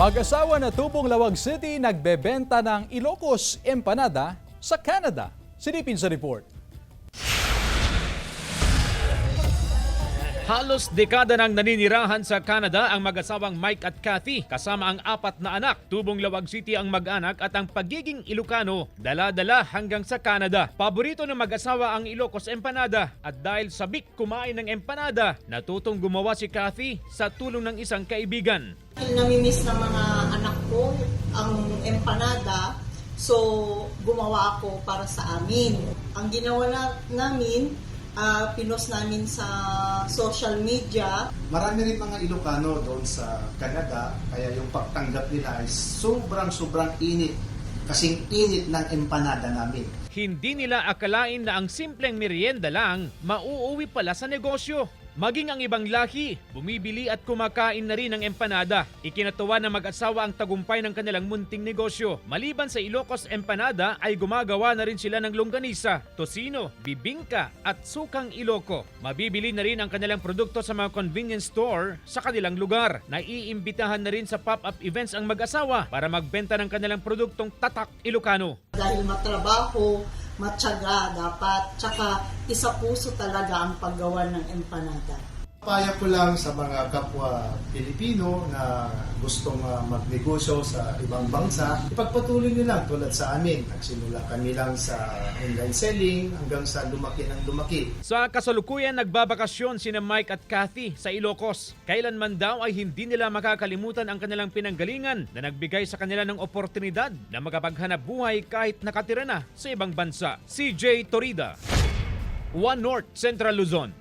Mag-asawa na tubong Lawag City nagbebenta ng Ilocos Empanada sa Canada. Silipin sa report. Halos dekada nang naninirahan sa Canada ang mag-asawang Mike at Kathy kasama ang 4 na anak. Tubong Lawag City ang mag-anak at ang pagiging Ilocano dala-dala hanggang sa Canada. Paborito ng mag-asawa ang Ilocos Empanada at dahil sabik kumain ng empanada, natutong gumawa si Kathy sa tulong ng isang kaibigan. Namimiss ng mga anak ko ang empanada, so gumawa ako para sa amin. Ang ginawa namin, pinost namin sa social media. Marami rin mga Ilocano doon sa Canada, kaya yung pagtanggap nila ay sobrang init. Kasing init ng empanada namin. Hindi nila akalain na ang simpleng merienda lang mauuwi pala sa negosyo. Maging ang ibang lahi, bumibili at kumakain na rin ng empanada. Ikinatuwa na mag-asawa ang tagumpay ng kanilang munting negosyo. Maliban sa Ilocos Empanada ay gumagawa na rin sila ng longganisa, tosino, bibingka at sukang Iloco. Mabibili na rin ang kanilang produkto sa mga convenience store sa kanilang lugar. Naiimbitahan na rin sa pop-up events ang mag-asawa para magbenta ng kanilang produktong tatak Ilocano. Dahil matrabaho, matyaga dapat, tsaka isa-puso talaga ang paggawa ng empanada. Paya ko lang sa mga kapwa Pilipino na gustong magnegosyo sa ibang bansa, ipagpatuloy nyo lang tulad sa amin. Nagsimula kami lang sa online selling hanggang sa lumaki ng lumaki. Sa kasalukuyan, nagbabakasyon sina Mike at Kathy sa Ilocos. Kailanman daw ay hindi nila makakalimutan ang kanilang pinanggalingan na nagbigay sa kanila ng oportunidad na makapaghanap buhay kahit nakatira na sa ibang bansa. CJ Torida, One North Central Luzon.